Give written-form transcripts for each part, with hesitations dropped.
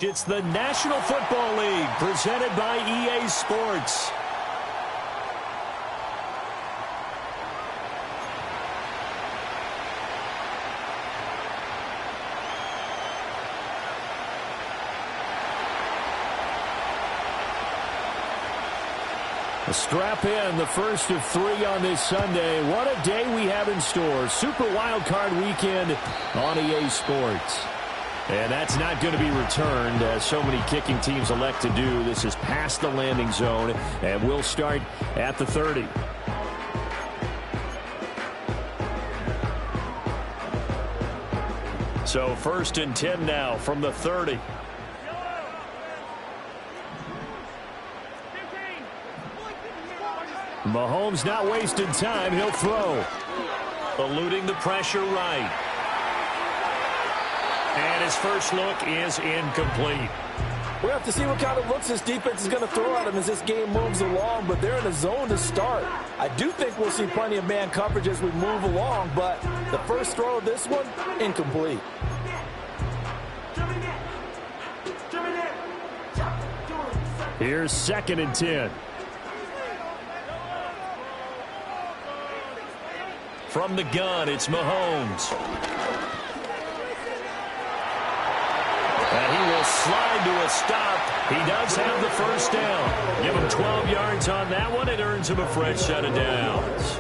It's the National Football League presented by EA Sports. Strap in, the first of 3 on this Sunday. What a day we have in store. Super Wild Card Weekend on EA Sports. And that's not going to be returned, as so many kicking teams elect to do. This is past the landing zone, and we'll start at the 30. So 1st and 10 now from the 30. Mahomes not wasting time. He'll throw. Eluding the pressure right. And his first look is incomplete. We have to see what kind of looks this defense is going to throw at him as this game moves along, but they're in a zone to start. I do think we'll see plenty of man coverage as we move along, but the first throw of this one, incomplete. Here's 2nd and 10. From the gun, it's Mahomes. And he will slide to a stop. He does have the first down. Give him 12 yards on that one. It earns him a fresh set of downs.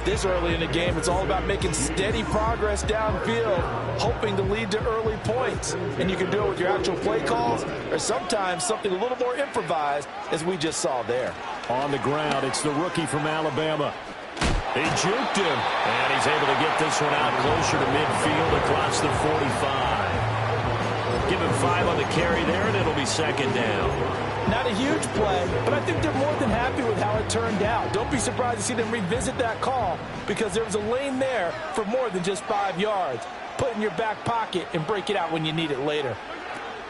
This early in the game, it's all about making steady progress downfield, hoping to lead to early points. And you can do it with your actual play calls or sometimes something a little more improvised, as we just saw there. On the ground, it's the rookie from Alabama. He juked him, and he's able to get this one out closer to midfield across the 45. Give him 5 on the carry there, and it'll be 2nd down. Not a huge play, but I think they're more than happy with how it turned out. Don't be surprised to see them revisit that call, because there was a lane there for more than just 5 yards. Put it in your back pocket and break it out when you need it later.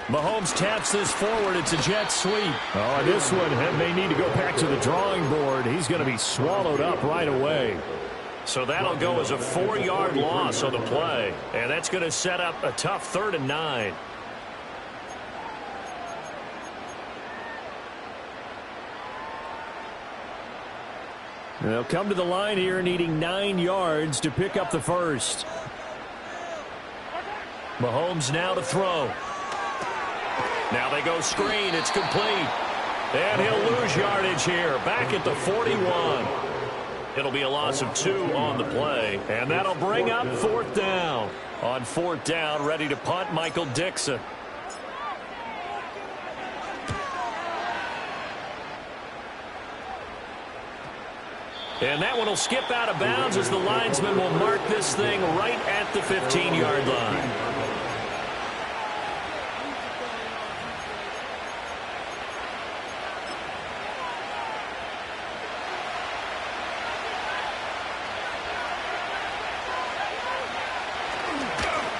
Mahomes taps this forward. It's a jet sweep. Oh, this one may need to go back to the drawing board. He's going to be swallowed up right away. So that'll go as a 4-yard loss on the play. And that's going to set up a tough 3rd and 9. They'll come to the line here needing 9 yards to pick up the first. Mahomes now to throw. Now they go screen. It's complete. And he'll lose yardage here. Back at the 41. It'll be a loss of 2 on the play. And that'll bring up 4th down. On 4th down, ready to punt, Michael Dixon. And that one will skip out of bounds as the linesman will mark this thing right at the 15-yard line.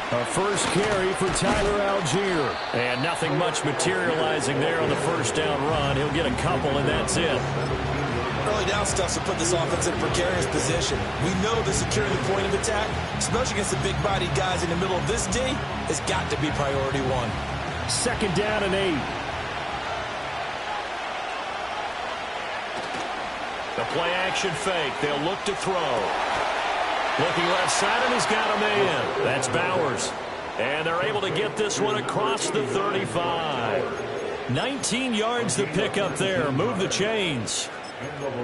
A first carry for Tyler Algier. And nothing much materializing there on the first down run. He'll get a couple, and that's it. Early down stuff to put this offense in a precarious position. We know the securing the point of attack, especially against the big-bodied guys in the middle of this D, has got to be priority 1. 2nd down and 8. The play-action fake. They'll look to throw. Looking left side, and he's got a man. That's Bowers. And they're able to get this one across the 35. 19 yards to pick up there. Move the chains.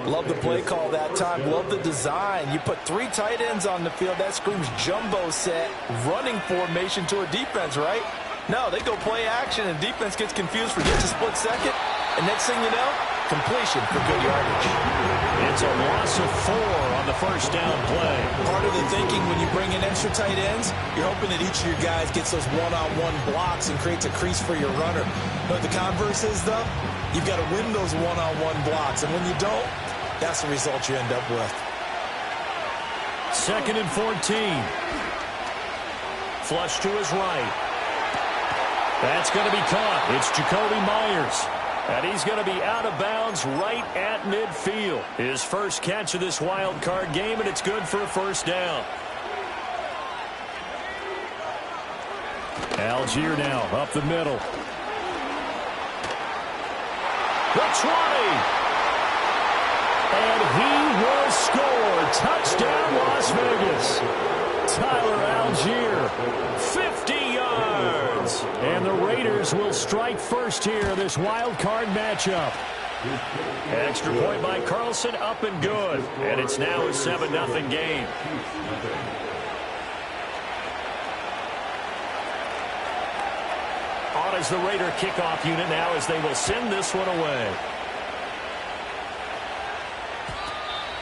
Love the play call that time. Love the design. You put 3 tight ends on the field. That screams jumbo set, running formation to a defense, right? No, they go play action, and defense gets confused for just a split second. And next thing you know, completion for good yardage. It's a loss of 4 on the first down play. Part of the thinking when you bring in extra tight ends, you're hoping that each of your guys gets those one-on-one blocks and creates a crease for your runner. But the converse is, though, you've got to win those one-on-one blocks. And when you don't, that's the result you end up with. 2nd and 14. Flush to his right. That's going to be caught. It's Jacoby Myers. And he's going to be out of bounds right at midfield. His first catch of this wild card game, and it's good for a first down. Algier now up the middle. The 20. And he will score. Touchdown, Las Vegas. Tyler Algier, 50 yards. And the Raiders will strike first here in this wild card matchup. Extra point by Carlson, up and good. And it's now a 7-0 game. On as the Raider kickoff unit now as they will send this one away.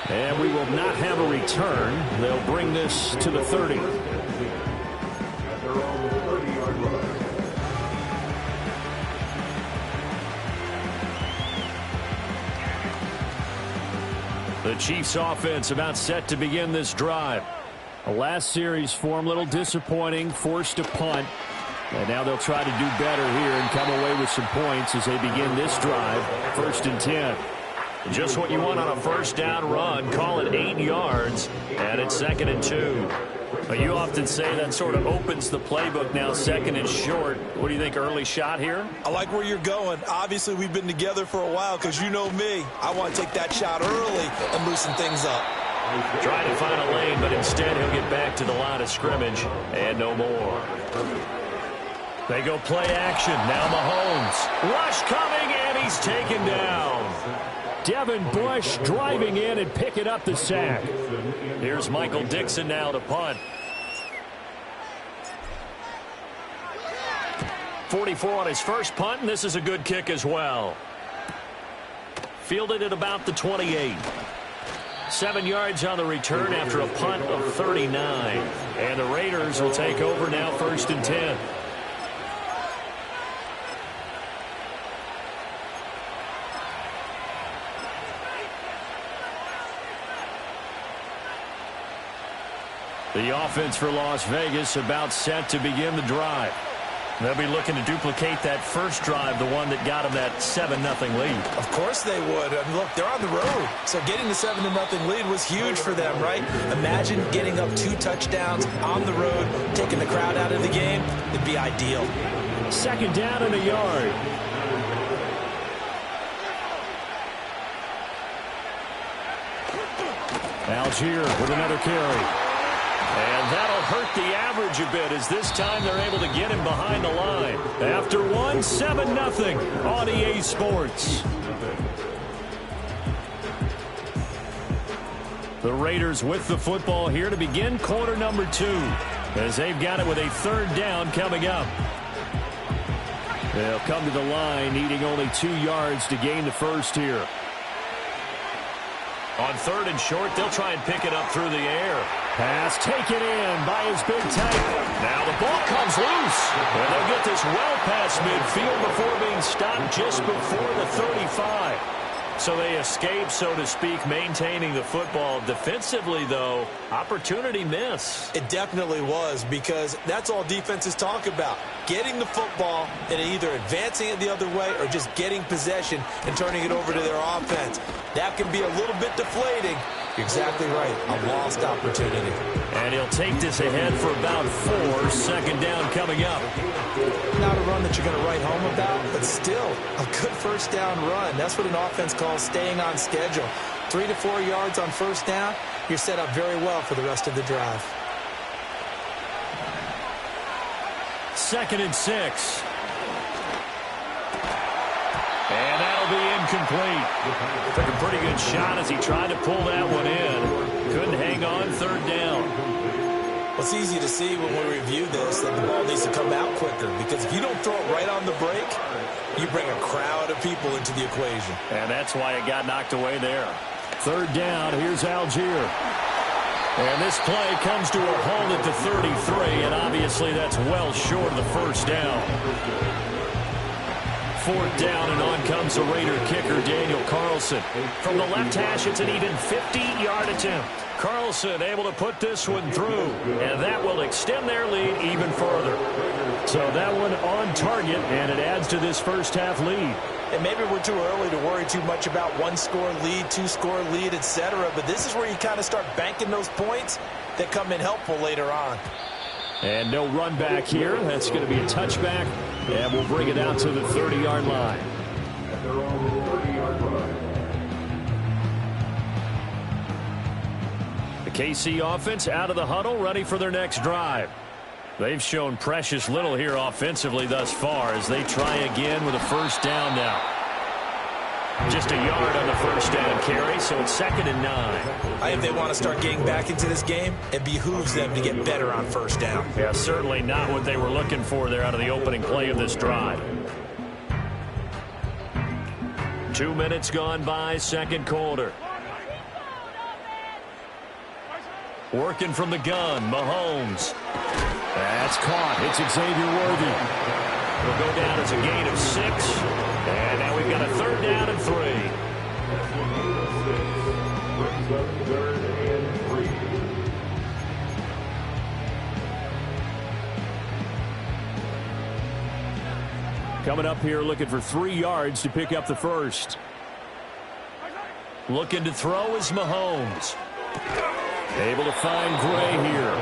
And we will not have a return. They'll bring this to the 30. The Chiefs offense about set to begin this drive. The last series form a little disappointing, forced a punt. And now they'll try to do better here and come away with some points as they begin this drive. 1st and 10. Just what you want on a first down run. Call it 8 yards. And it's 2nd and 2. But you often say that sort of opens the playbook now, 2nd and short. What do you think, early shot here? I like where you're going. Obviously, we've been together for a while because you know me. I want to take that shot early and loosen things up. Trying to find a lane, but instead he'll get back to the line of scrimmage and no more. They go play action. Now Mahomes. Rush coming, and he's taken down. Devin Bush driving in and picking up the sack. Here's Michael Dixon now to punt. 44 on his first punt, and this is a good kick as well. Fielded at about the 28. 7 yards on the return after a punt of 39. And the Raiders will take over now, 1st and 10. The offense for Las Vegas about set to begin the drive. They'll be looking to duplicate that first drive, the one that got them that 7-0 lead. Of course they would. I mean, look, they're on the road. So getting the 7-0 lead was huge for them, right? Imagine getting up 2 touchdowns on the road, taking the crowd out of the game. It'd be ideal. 2nd down and a yard. Algier with another carry. And that'll hurt the average a bit as this time they're able to get him behind the line. After one, 7-0 on EA Sports. The Raiders with the football here to begin quarter number 2 as they've got it with a 3rd down coming up. They'll come to the line needing only 2 yards to gain the first here. On 3rd and short, they'll try and pick it up through the air. Pass taken in by his big tight. Now the ball comes loose. And they'll get this well past midfield before being stopped just before the 35. So they escape, so to speak, maintaining the football. Defensively, though, opportunity miss. It definitely was, because that's all defenses talk about. Getting the football and either advancing it the other way or just getting possession and turning it over to their offense. That can be a little bit deflating. You're exactly right. A lost opportunity. And he'll take this ahead for about 4. 2nd down coming up. Not a run that you're going to write home about, but still a good first down run. That's what an offense calls staying on schedule. 3 to 4 yards on first down. You're set up very well for the rest of the drive. 2nd and 6. And that'll be incomplete. Took a pretty good shot as he tried to pull that one in. Couldn't hang on. 3rd down. Well, it's easy to see when we review this that the ball needs to come out quicker, because if you don't throw it right on the break, you bring a crowd of people into the equation. And that's why it got knocked away there. 3rd down. Here's Algier. And this play comes to a halt at the 33, and obviously that's well short of the first down. 4th down, and on comes the Raider kicker, Daniel Carlson. From the left hash, it's an even 50-yard attempt. Carlson able to put this one through, and that will extend their lead even further. So that one on target, and it adds to this first half lead. And maybe we're too early to worry too much about one-score lead, two-score lead, etc. But this is where you kind of start banking those points that come in helpful later on. And no run back here. That's going to be a touchback, and we'll bring it out to the 30-yard line. The KC offense out of the huddle, ready for their next drive. They've shown precious little here offensively thus far as they try again with a first down now. Just a yard on the first down carry, so it's 2nd and 9. I think they want to start getting back into this game. It behooves them to get better on first down. Yeah, certainly not what they were looking for there out of the opening play of this drive. 2 minutes gone by, second quarter. Working from the gun, Mahomes. That's caught. It's Xavier Worthy. It'll go down as a gain of 6. And now we've got a 3rd down and 3. Coming up here looking for 3 yards to pick up the first. Looking to throw is Mahomes. Able to find Gray here.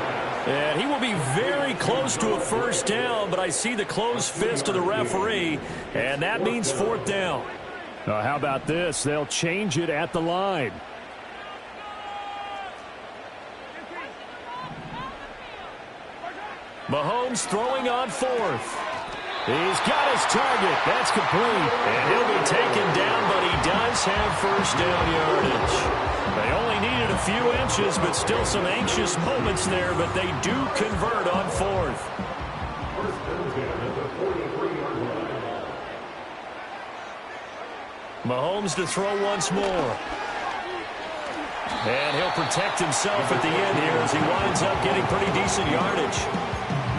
And he will be very close to a first down, but I see the closed fist of the referee, and that means 4th down. How about this? They'll change it at the line. Mahomes throwing on 4th. He's got his target. That's complete. And he'll be taken down, but he does have first down yardage. They only needed a few inches, but still some anxious moments there, but they do convert on 4th. Mahomes to throw once more. And he'll protect himself at the end here as he winds up getting pretty decent yardage.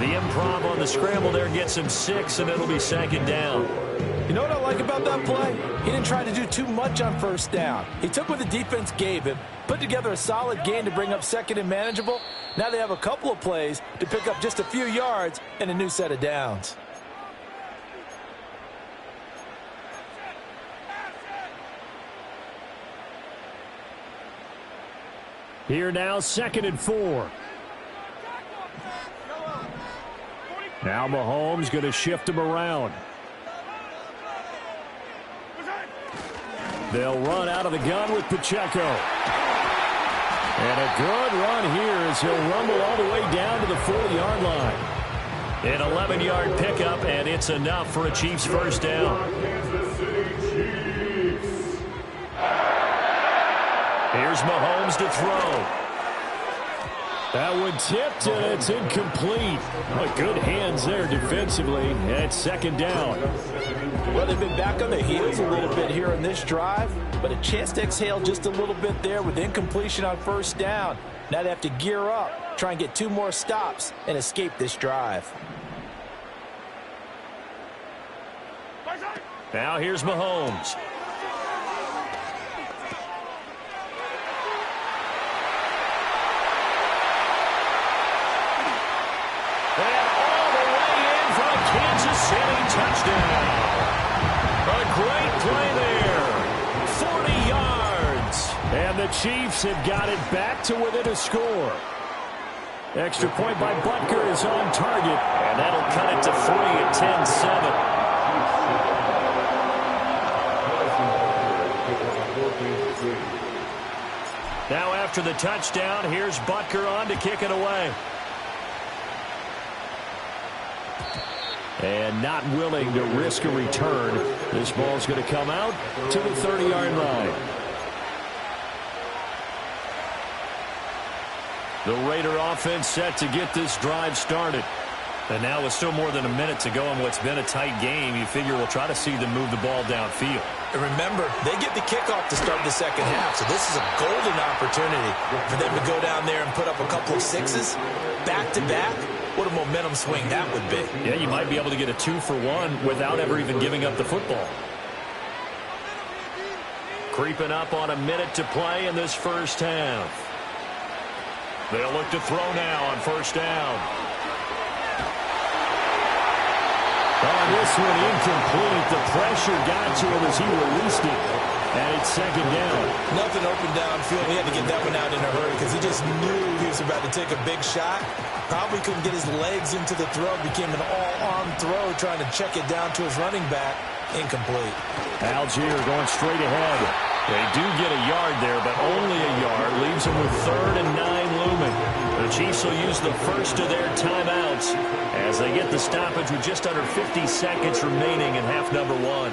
The improv on the scramble there gets him 6, and it'll be 2nd down. You know what I like about that play? He didn't try to do too much on first down. He took what the defense gave him, put together a solid gain to bring up 2nd and manageable. Now they have a couple of plays to pick up just a few yards and a new set of downs. Here now, 2nd and 4. Now Mahomes going to shift him around. They'll run out of the gun with Pacheco. And a good run here as he'll rumble all the way down to the 40-yard line. An 11-yard pickup, and it's enough for a Chiefs first down. Here's Mahomes to throw. That one tipped, and it's incomplete. But good hands there defensively. And it's 2nd down. Well, they've been back on their heels a little bit here in this drive, but a chance to exhale just a little bit there with incompletion on first down. Now they have to gear up, try and get 2 more stops, and escape this drive. Now here's Mahomes. Kansas City touchdown. A great play there. 40 yards. And the Chiefs have got it back to within a score. Extra point by Butker is on target. And that'll cut it to 3 at 10-7. Now after the touchdown, here's Butker on to kick it away. And not willing to risk a return. This ball's going to come out to the 30-yard line. The Raider offense set to get this drive started. And now with still more than a minute to go in what's been a tight game, you figure we'll try to see them move the ball downfield. And remember, they get the kickoff to start the second half, so this is a golden opportunity for them to go down there and put up a couple of 6s back-to-back what a momentum swing that would be. Yeah, you might be able to get a 2-for-1 without ever even giving up the football. Creeping up on a minute to play in this first half. They'll look to throw now on first down. On this one, incomplete. The pressure got to him as he released it. And it's second down. Nothing open downfield. He had to get that one out in a hurry because he just knew he was about to take a big shot. Probably couldn't get his legs into the throw. Became an all-arm throw trying to check it down to his running back. Incomplete. Algier going straight ahead. They do get a yard there, but only a yard. Leaves them with 3rd and 9 looming. The Chiefs will use the first of their timeouts as they get the stoppage with just under 50 seconds remaining in half number 1.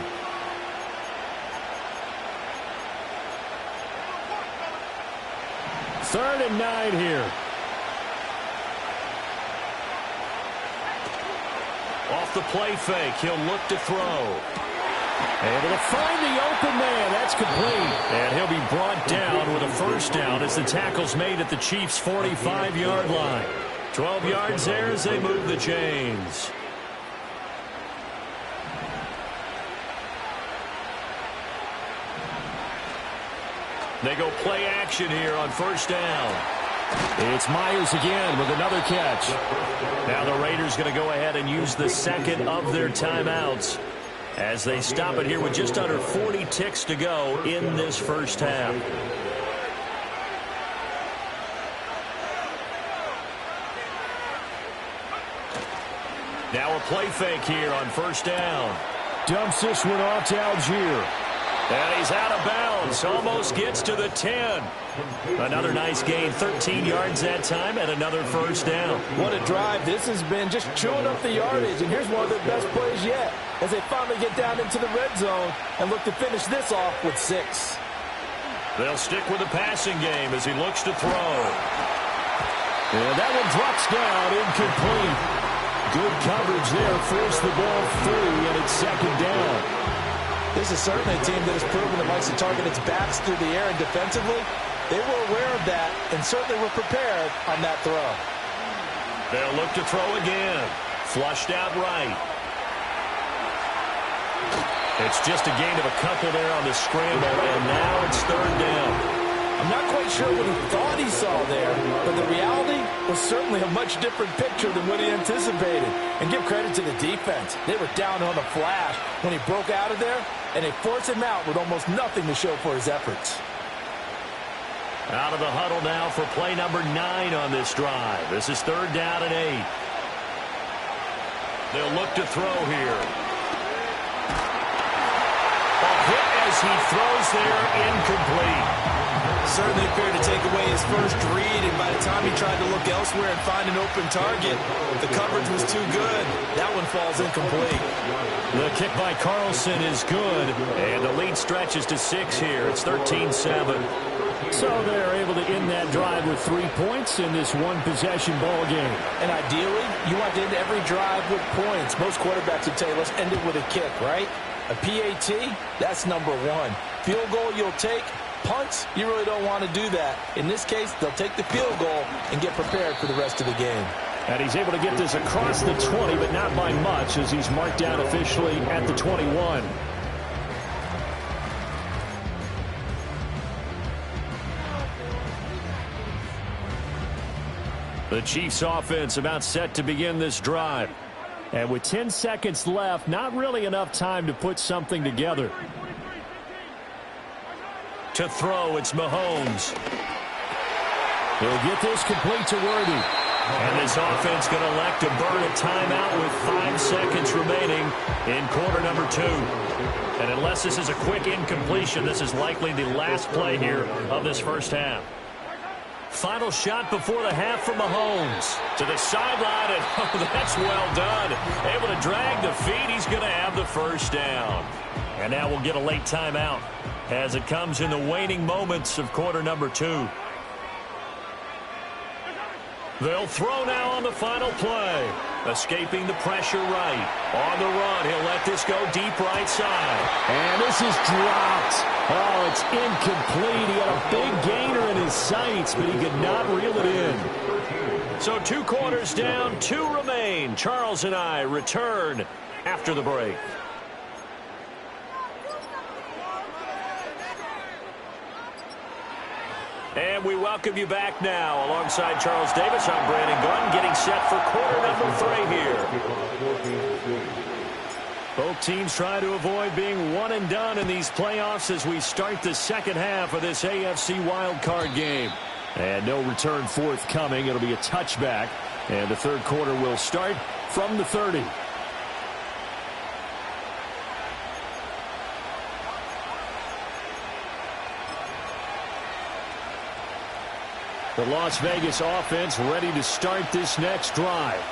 Third and 9 here. Off the play fake, he'll look to throw. Able to find the open man. That's complete. And he'll be brought down with a first down as the tackle's made at the Chiefs' 45-yard line. 12 yards there as they move the chains. They go play action here on first down. It's Myles again with another catch. Now the Raiders going to go ahead and use the second of their timeouts as they stop it here with just under 40 ticks to go in this first half. Now a play fake here on first down. Dumps this one off to Algier. And he's out of bounds. Almost gets to the 10. Another nice gain. 13 yards that time and another first down. What a drive this has been, just chewing up the yardage. And here's one of their best plays yet as they finally get down into the red zone and look to finish this off with 6. They'll stick with the passing game as he looks to throw. And that one drops down, incomplete. Good coverage there, forced the ball through, and it's second down. This is certainly a team that has proven it likes to target its backs through the air, and defensively, they were aware of that and certainly were prepared on that throw. They'll look to throw again. Flushed out right. It's just a gain of a couple there on the scramble, and now it's third down. I'm not quite sure what he thought he saw there, but the reality was certainly a much different picture than what he anticipated. And give credit to the defense. They were down on the flash when he broke out of there, and they forced him out with almost nothing to show for his efforts. Out of the huddle now for play number 9 on this drive. This is third down and 8. They'll look to throw here. A hit as he throws there, incomplete. Certainly appeared to take away his first read, and by the time he tried to look elsewhere and find an open target, the coverage was too good. That one falls incomplete. The kick by Carlson is good, and the lead stretches to 6 here. It's 13-7. So they're able to end that drive with 3 points in this one-possession ball game. And ideally, you want to end every drive with points. Most quarterbacks would tell you, let's end it with a kick, right? A PAT, that's number 1. Field goal you'll take. Punts, you really don't want to do that. In this case, they'll take the field goal and get prepared for the rest of the game. And he's able to get this across the 20, but not by much, as he's marked down officially at the 21. The Chiefs offense about set to begin this drive. And with 10 seconds left, not really enough time to put something together. To throw, it's Mahomes. He'll get this complete to Worthy. And this offense going to elect to burn a timeout with 5 seconds remaining in quarter number 2. And unless this is a quick incompletion, this is likely the last play here of this first half. Final shot before the half from Mahomes. To the sideline, and oh, that's well done. Able to drag the feet. He's going to have the first down. And now we'll get a late timeout as it comes in the waning moments of quarter number 2. They'll throw now on the final play. Escaping the pressure right. On the run, he'll let this go deep right side. And this is dropped. Oh, it's incomplete. He had a big gainer in his sights, but he could not reel it in. So 2 quarters down, 2 remain. Charles and I return after the break. And we welcome you back now. Alongside Charles Davis, I'm Brandon Gunn, getting set for quarter number 3 here. Both teams try to avoid being one and done in these playoffs as we start the second half of this AFC wildcard game. And no return forthcoming. It'll be a touchback. And the third quarter will start from the 30. The Las Vegas offense ready to start this next drive.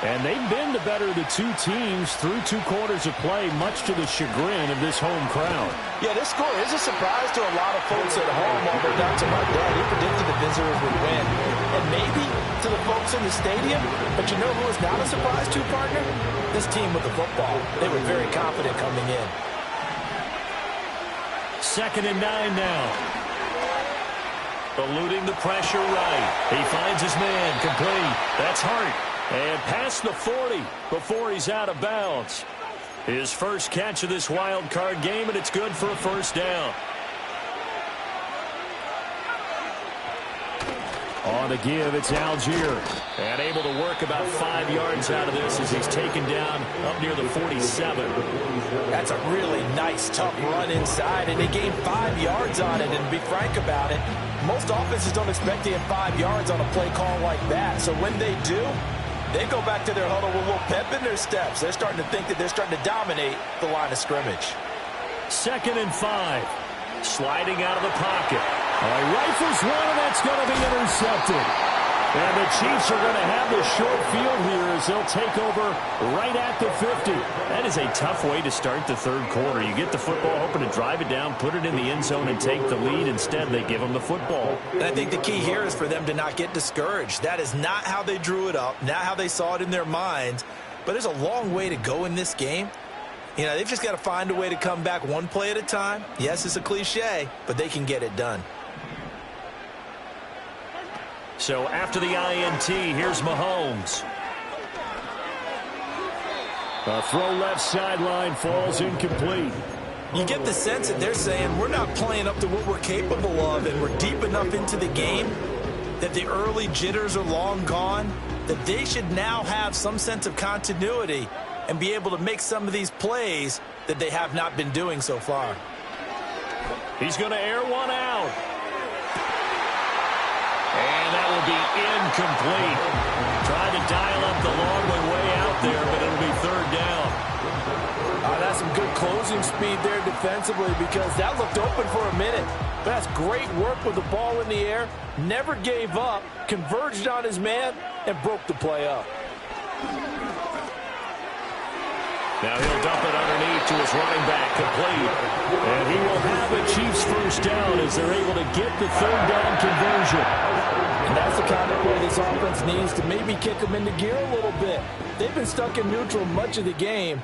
And they've been the better of the 2 teams through 2 quarters of play, much to the chagrin of this home crowd. Yeah, this score is a surprise to a lot of folks at home, although down to my dad, he predicted the visitors would win. And maybe to the folks in the stadium, but you know who is not a surprise to, partner? This team with the football. They were very confident coming in. 2nd and 9 now. Eluding the pressure right. He finds his man complete. That's Hart. And past the 40 before he's out of bounds. His first catch of this wild card game, and it's good for a first down. On the give, it's Algier. And able to work about 5 yards out of this as he's taken down up near the 47. That's a really nice, tough run inside, and they gained 5 yards on it. And to be frank about it, most offenses don't expect to get 5 yards on a play call like that. So when they do, they go back to their huddle with a little pep in their steps. They're starting to think that they're starting to dominate the line of scrimmage. 2nd and 5. Sliding out of the pocket. Rifles one, and that's going to be intercepted. And the Chiefs are going to have the short field here as they'll take over right at the 50. That is a tough way to start the third quarter. You get the football, hoping to drive it down, put it in the end zone, and take the lead. Instead, they give them the football. And I think the key here is for them to not get discouraged. That is not how they drew it up, not how they saw it in their minds. But there's a long way to go in this game. You know, they've just got to find a way to come back one play at a time. Yes, it's a cliche, but they can get it done. So after the INT, here's Mahomes. A throw left sideline falls incomplete. You get the sense that they're saying we're not playing up to what we're capable of, and we're deep enough into the game that the early jitters are long gone, that they should now have some sense of continuity and be able to make some of these plays that they have not been doing so far. He's going to air one out. And that will be incomplete. Trying to dial up the long way out there, but it'll be third down. That's some good closing speed there defensively, because that looked open for a minute. That's great work with the ball in the air. Never gave up, converged on his man, and broke the play up. Now he'll dump it underneath to his running back, complete. And he will have a Chiefs first down as they're able to get the third down conversion. And that's the kind of play this offense needs to maybe kick them into gear a little bit. They've been stuck in neutral much of the game.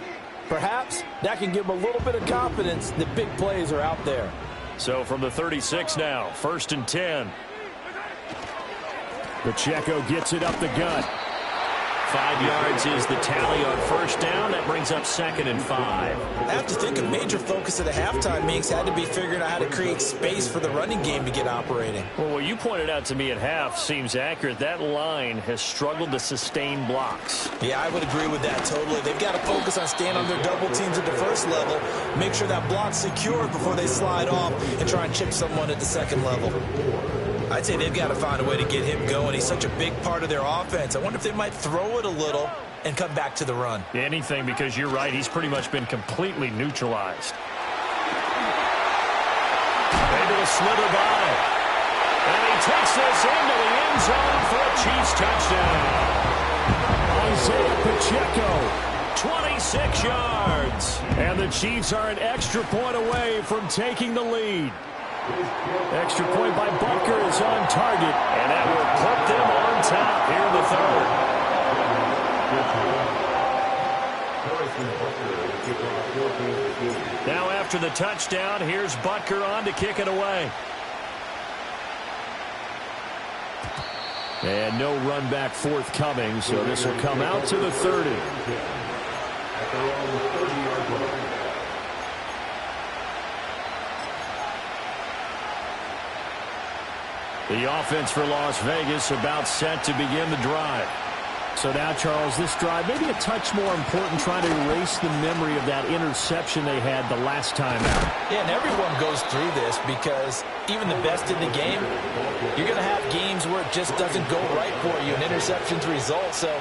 Perhaps that can give them a little bit of confidence that big plays are out there. So from the 36 now, 1st and 10. Pacheco gets it up the gut. 5 yards is the tally on first down. That brings up 2nd and 5. I have to think a major focus of the halftime meetings had to be figuring out how to create space for the running game to get operating. Well, what you pointed out to me at half seems accurate. That line has struggled to sustain blocks. Yeah, I would agree with that totally. They've got to focus on staying on their double teams at the first level, make sure that block's secure before they slide off and try and chip someone at the second level. I'd say they've got to find a way to get him going. He's such a big part of their offense. I wonder if they might throw it a little and come back to the run. Anything, because you're right. He's pretty much been completely neutralized. Able to slither by. And he takes this into the end zone for a Chiefs touchdown. Isaiah Pacheco, 26 yards. And the Chiefs are an extra point away from taking the lead. Extra point by Butker is on target, and that will put them on top here in the third. Now after the touchdown, here's Butker on to kick it away. And no run back forthcoming, so this will come out to the 30. The offense for Las Vegas about set to begin the drive. So now, Charles, this drive maybe a touch more important, trying to erase the memory of that interception they had the last time out. Yeah, and everyone goes through this because even the best in the game, you're going to have games where it just doesn't go right for you and interceptions result. So,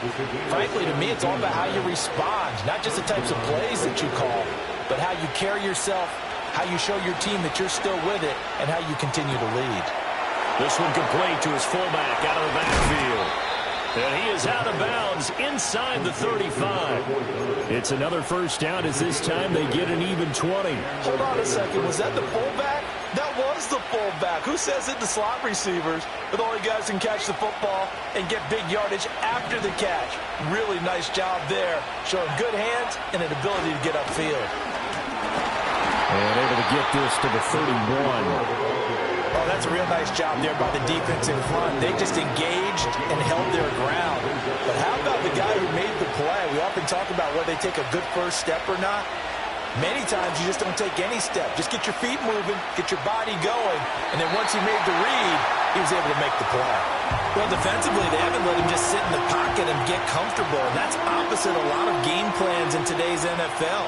frankly, to me, it's all about how you respond, not just the types of plays that you call, but how you carry yourself, how you show your team that you're still with it, and how you continue to lead. This one complete to his fullback out of the backfield. And he is out of bounds inside the 35. It's another first down as this time they get an even 20. Hold on a second. Was that the fullback? That was the fullback. Who says it? The slot receivers are the only guys who can catch the football and get big yardage after the catch. Really nice job there, showing good hands and an ability to get upfield. And able to get this to the 31. Oh, that's a real nice job there by the defense in front. They just engaged and held their ground. But how about the guy who made the play? We often talk about whether they take a good first step or not. Many times you just don't take any step. Just get your feet moving, get your body going, and then once he made the read, he was able to make the play. Well, defensively, they haven't let him just sit in the pocket and get comfortable. And that's opposite a lot of game plans in today's NFL.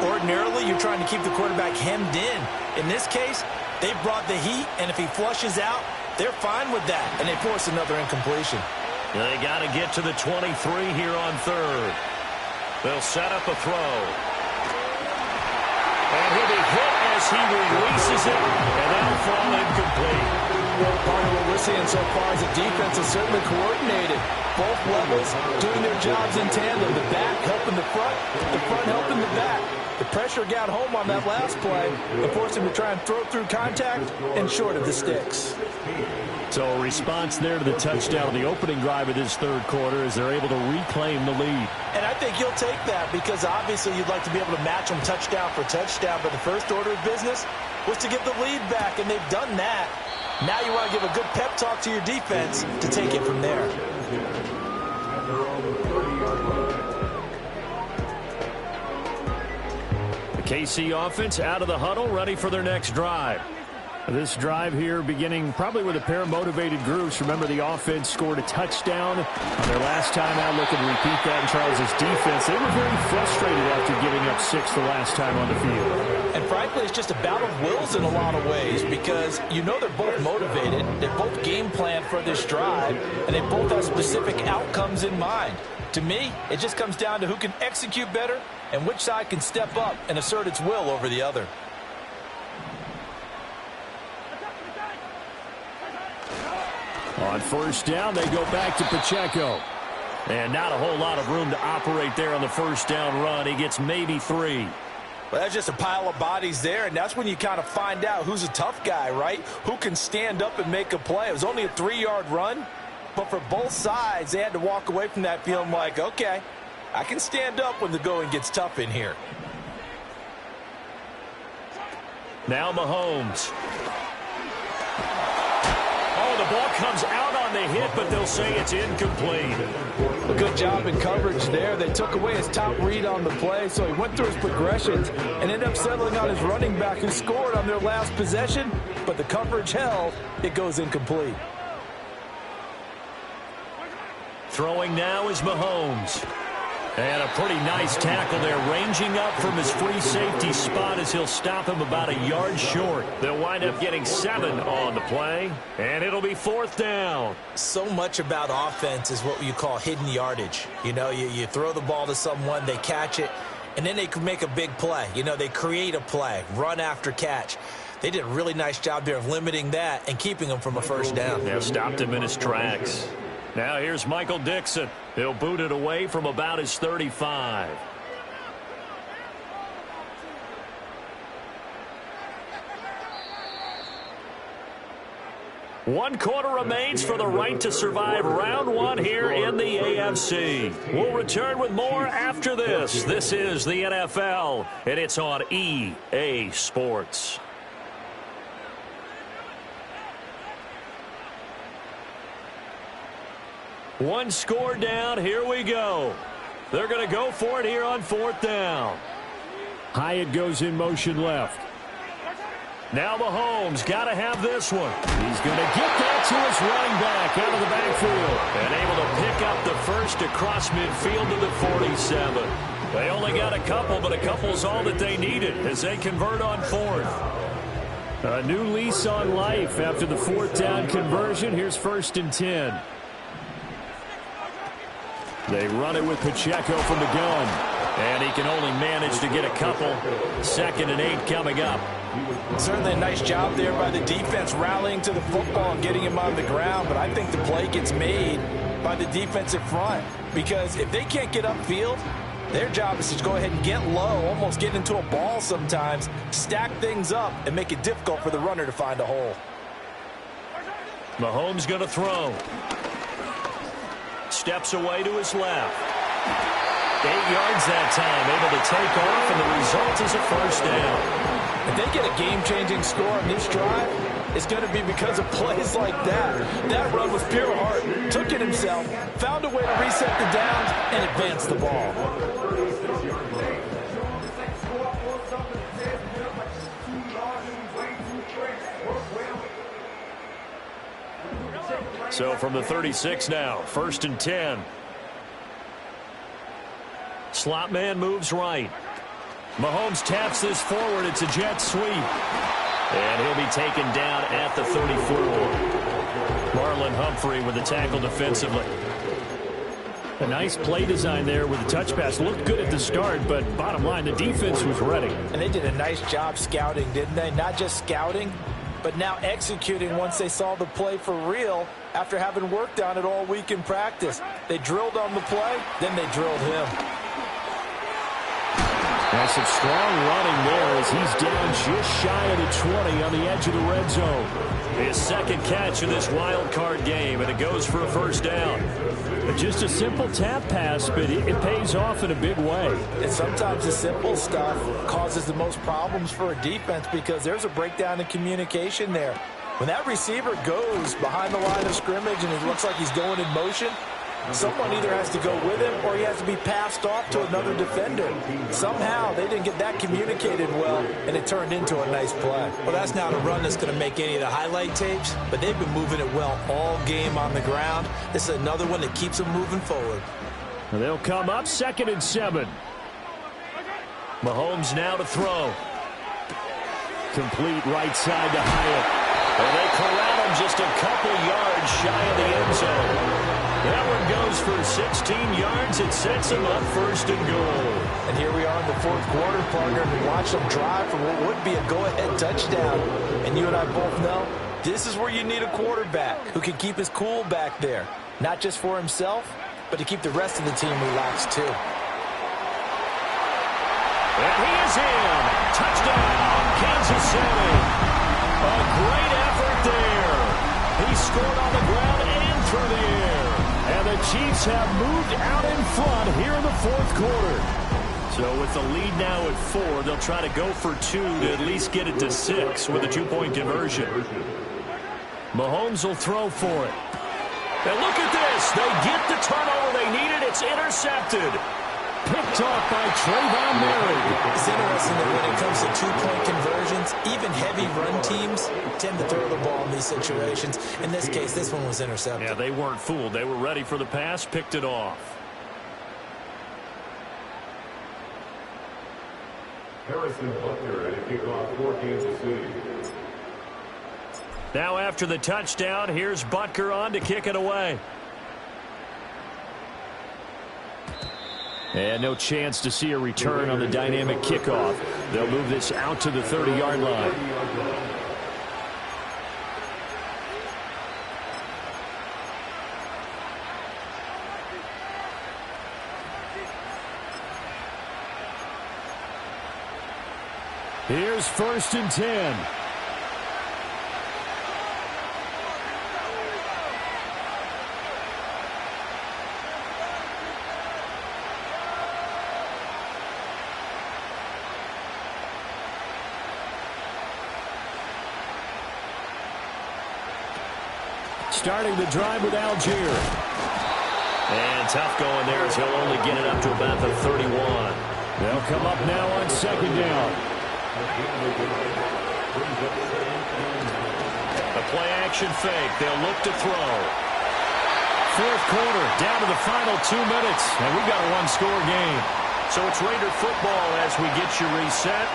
Ordinarily, you're trying to keep the quarterback hemmed in. In this case, they brought the heat, and if he flushes out, they're fine with that, and they force another incompletion. They got to get to the 23 here on third. They'll set up a throw. And he'll be hit as he releases it, and that'll fall incomplete. Well, part of what we're seeing so far is the defense is certainly coordinated. Both levels doing their jobs in tandem. The back helping the front helping the back. The pressure got home on that last play and forced him to try and throw through contact and short of the sticks. So a response there to the touchdown on the opening drive of this third quarter as they're able to reclaim the lead. And I think you'll take that because obviously you'd like to be able to match them touchdown for touchdown, but the first order of business was to get the lead back, and they've done that. Now you want to give a good pep talk to your defense to take it from there. The KC offense out of the huddle, ready for their next drive. This drive here beginning probably with a pair of motivated groups. Remember, the offense scored a touchdown on their last time out. Looking to repeat that in Charles's defense. They were very frustrated after giving up 6 the last time on the field. And frankly, it's just a battle of wills in a lot of ways because you know they're both motivated. They both game plan for this drive, and they both have specific outcomes in mind. To me, it just comes down to who can execute better and which side can step up and assert its will over the other. On first down, they go back to Pacheco. And not a whole lot of room to operate there on the first down run. He gets maybe 3. Well, that's just a pile of bodies there, and that's when you kind of find out who's a tough guy, right? Who can stand up and make a play. It was only a 3-yard run, but for both sides, they had to walk away from that feeling like, okay, I can stand up when the going gets tough in here. Now Mahomes. Oh, the ball comes out on the hit, but they'll say it's incomplete. A good job in coverage there. They took away his top read on the play, so he went through his progressions and ended up settling on his running back who scored on their last possession, but the coverage held. It goes incomplete. Throwing now is Mahomes. And a pretty nice tackle there, ranging up from his free safety spot as he'll stop him about a yard short. They'll wind up getting 7 on the play, and it'll be 4th down. So much about offense is what you call hidden yardage. You know, you throw the ball to someone, they catch it, and then they can make a big play. You know, they create a play, run after catch. They did a really nice job there of limiting that and keeping him from a first down. Yeah, stopped him in his tracks. Now here's Michael Dixon. He'll boot it away from about his 35. One quarter remains for the right to survive round 1 here in the AFC. We'll return with more after this. This is the NFL, and it's on EA Sports. One score down. Here we go. They're going to go for it here on 4th down. Hyatt goes in motion left. Now Mahomes got to have this one. He's going to get that to his running back out of the backfield. And able to pick up the first across midfield to the 47. They only got a couple, but a couple's all that they needed as they convert on 4th. A new lease on life after the 4th down conversion. Here's 1st and 10. They run it with Pacheco from the gun. And he can only manage to get a couple. 2nd and 8 coming up. Certainly a nice job there by the defense rallying to the football and getting him on the ground. But I think the play gets made by the defensive front. Because if they can't get upfield, their job is to go ahead and get low, almost get into a ball sometimes, stack things up, and make it difficult for the runner to find a hole. Mahomes going to throw. Steps away to his left. 8 yards that time, able to take off, and the result is a 1st down. If they get a game-changing score on this drive, it's going to be because of plays like that. That run was pure heart. Took it himself, found a way to reset the downs, and advance the ball. So from the 36 now, 1st and 10. Slot man moves right. Mahomes taps this forward. It's a jet sweep. And he'll be taken down at the 34. Marlon Humphrey with the tackle defensively. A nice play design there with the touch pass. Looked good at the start, but bottom line, the defense was ready. And they did a nice job scouting, didn't they? Not just scouting, but now executing once they saw the play for real after having worked on it all week in practice. They drilled on the play, then they drilled him. That's some strong running there as he's down just shy of the 20 on the edge of the red zone. His 2nd catch of this wild card game, and it goes for a 1st down. Just a simple tap pass, but it pays off in a big way. And sometimes the simple stuff causes the most problems for a defense because there's a breakdown in communication there. When that receiver goes behind the line of scrimmage and it looks like he's going in motion, someone either has to go with him or he has to be passed off to another defender. Somehow they didn't get that communicated well, and it turned into a nice play. Well, that's not a run that's going to make any of the highlight tapes, but they've been moving it well all game on the ground. This is another one that keeps them moving forward. And they'll come up 2nd and 7. Mahomes now to throw. Complete right side to Hyatt. And they corral him just a couple yards shy of the end zone. That one goes for 16 yards. It sets him up 1st and goal. And here we are in the 4th quarter, partner, and watch them drive for what would be a go-ahead touchdown. And you and I both know this is where you need a quarterback who can keep his cool back there. Not just for himself, but to keep the rest of the team relaxed too. And he is in. Touchdown, Kansas City. A great effort there. He scored on the ground and through the air. And the Chiefs have moved out in front here in the 4th quarter. So with the lead now at 4, they'll try to go for 2 to at least get it to 6 with a 2-point conversion. Mahomes will throw for it. And look at this. They get the turnover they needed. It's intercepted. Picked off by Trayvon Merrick. It's interesting that when it comes to 2-point conversions, even heavy run teams tend to throw the ball in these situations. In this case, this one was intercepted. Yeah, they weren't fooled. They were ready for the pass, picked it off. Harrison Butker at a kickoff for Kansas City. Now after the touchdown, here's Butker on to kick it away. And no chance to see a return on the dynamic kickoff. They'll move this out to the 30-yard line. Here's 1st and 10. Starting the drive with Algier. And tough going there as he'll only get it up to about the 31. They'll come up now on second down. The play action fake. They'll look to throw. Fourth quarter, down to the final 2 minutes, and we've got a one-score game. So it's Raider football as we get you reset.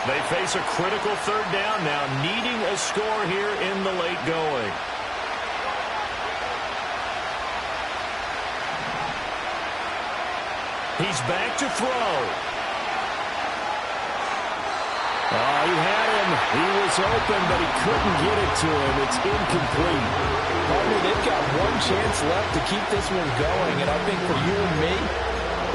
They face a critical third down now, needing a score here in the late going. He's back to throw. Oh, he had him. He was open, but he couldn't get it to him. It's incomplete. Partner, they've got one chance left to keep this one going, and I think for you and me,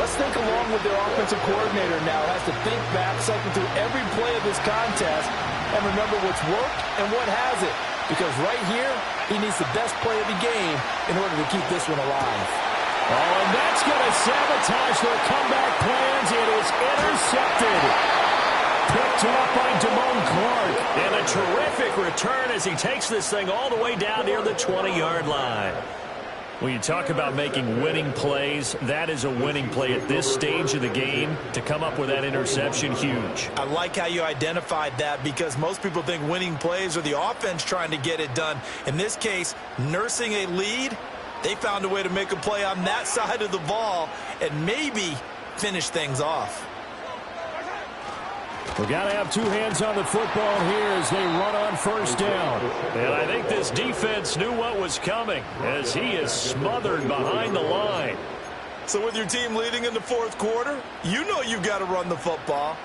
let's think along with their offensive coordinator now. Has to think back, cycle through every play of this contest, and remember what's worked and what hasn't. Because right here, he needs the best play of the game in order to keep this one alive. Oh, and that's going to sabotage their comeback plans. It is intercepted. Picked up by Damone Clark. And a terrific return as he takes this thing all the way down near the 20-yard line. When you talk about making winning plays, that is a winning play at this stage of the game. To come up with that interception, huge. I like how you identified that because most people think winning plays are the offense trying to get it done. In this case, nursing a lead, they found a way to make a play on that side of the ball and maybe finish things off. We've got to have two hands on the football here as they run on first down. And I think this defense knew what was coming as he is smothered behind the line. So with your team leading in the fourth quarter, you know you've got to run the football.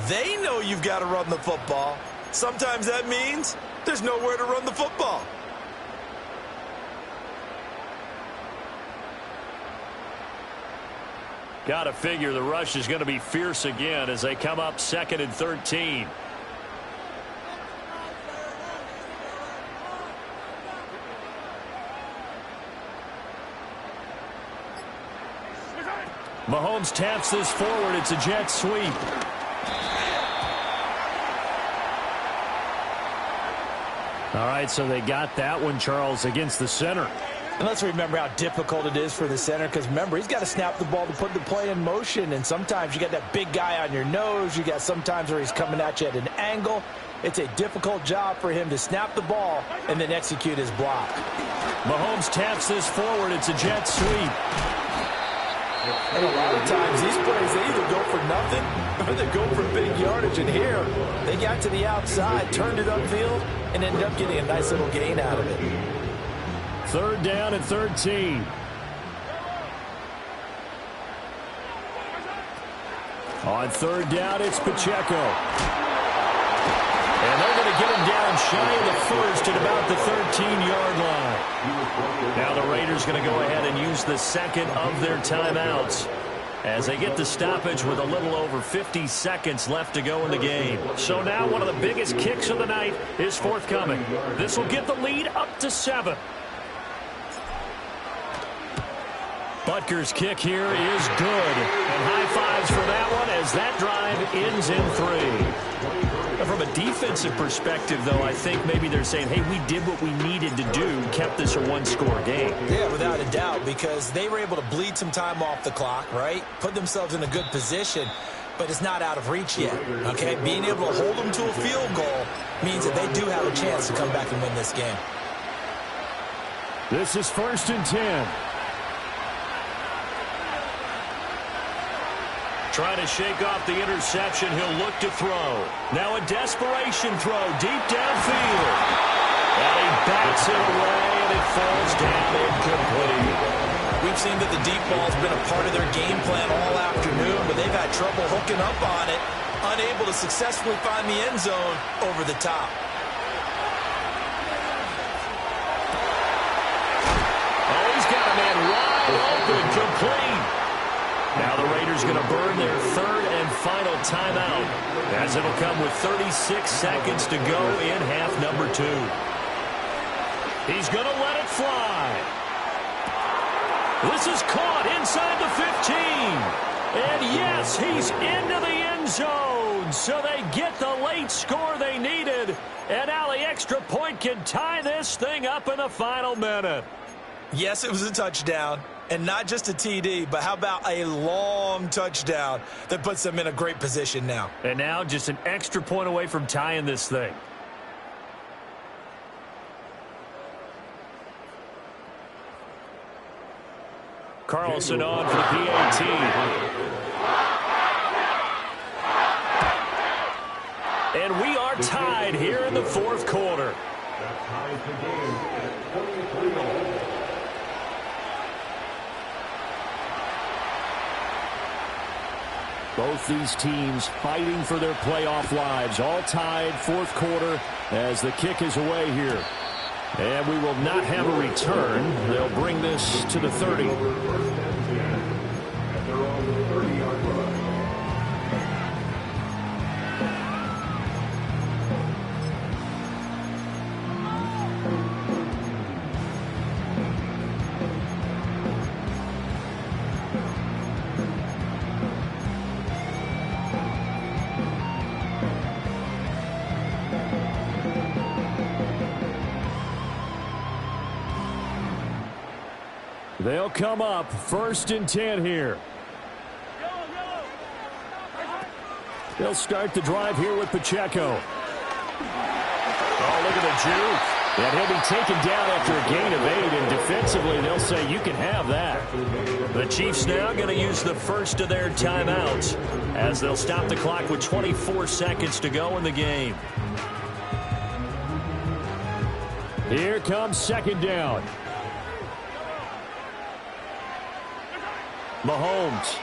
They know you've got to run the football. Sometimes that means there's nowhere to run the football. Got to figure the rush is going to be fierce again as they come up 2nd and 13. Mahomes taps this forward. It's a jet sweep. All right, so they got that one, Charles, against the center. And let's remember how difficult it is for the center because, remember, he's got to snap the ball to put the play in motion. And sometimes you got that big guy on your nose. You got sometimes where he's coming at you at an angle. It's a difficult job for him to snap the ball and then execute his block. Mahomes taps this forward. It's a jet sweep. And a lot of times these plays, they either go for nothing or they go for big yardage. And here, they got to the outside, turned it upfield, and ended up getting a nice little gain out of it. 3rd down and 13. On 3rd down, it's Pacheco. And they're going to get him down shy of the first at about the 13-yard line. Now the Raiders going to go ahead and use the second of their timeouts as they get the stoppage with a little over 50 seconds left to go in the game. So now one of the biggest kicks of the night is forthcoming. This will get the lead up to 7. Butker's kick here is good. And high fives for that one as that drive ends in 3. From a defensive perspective, though, I think maybe they're saying, hey, we did what we needed to do, kept this a one-score game. Yeah, without a doubt, because they were able to bleed some time off the clock, right? Put themselves in a good position, but it's not out of reach yet, okay? Being able to hold them to a field goal means that they do have a chance to come back and win this game. This is 1st and 10. Trying to shake off the interception. He'll look to throw. Now a desperation throw deep downfield. And he backs it away, and it falls down incomplete. We've seen that the deep ball's been a part of their game plan all afternoon, but they've had trouble hooking up on it, unable to successfully find the end zone over the top. Oh, he's got a man wide open, complete. Now the Raiders going to burn their 3rd and final timeout as it'll come with 36 seconds to go in half number 2. He's going to let it fly. This is caught inside the 15. And yes, he's into the end zone. So they get the late score they needed. And now the extra point can tie this thing up in the final minute. Yes, it was a touchdown, and not just a TD, but how about a long touchdown that puts them in a great position now. And now just an extra point away from tying this thing. Carlson on for the PAT. And we are tied here in the fourth quarter. That ties the game at 23-all. Both these teams fighting for their playoff lives. All tied fourth quarter as the kick is away here. And we will not have a return. They'll bring this to the 30. First and 10 at their own 30-yard line. They'll come up first and 10 here. They'll start the drive here with Pacheco. Oh, look at the juke. And he'll be taken down after a gain of 8, and defensively they'll say you can have that. The Chiefs now going to use the first of their timeouts as they'll stop the clock with 24 seconds to go in the game. Here comes second down. Mahomes.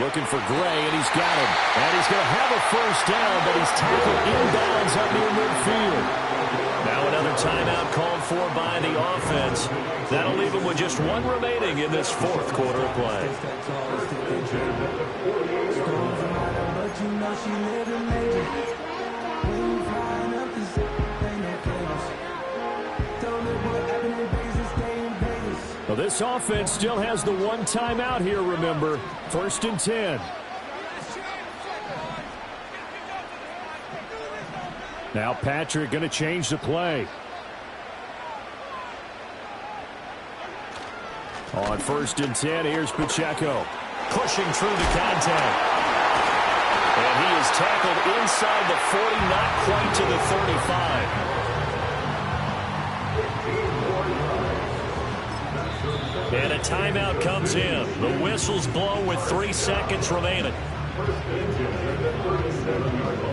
Looking for Gray, and he's got him. And he's going to have a first down, but he's tackled inbounds up near midfield. Now another timeout called for by the offense. That'll leave him with just one remaining in this fourth quarter of play. Well, this offense still has the one timeout here, remember. First and 10. Now Patrick going to change the play. On first and 10, here's Pacheco. Pushing through the contact. And he is tackled inside the 40, not quite to the 35. And a timeout comes in. The whistle's blown with 3 seconds remaining.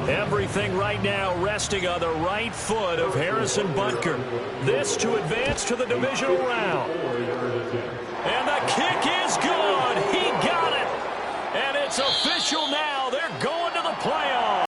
Everything right now resting on the right foot of Harrison Butker. This to advance to the divisional round. And the kick is good. He got it. And it's official now. They're going to the playoffs.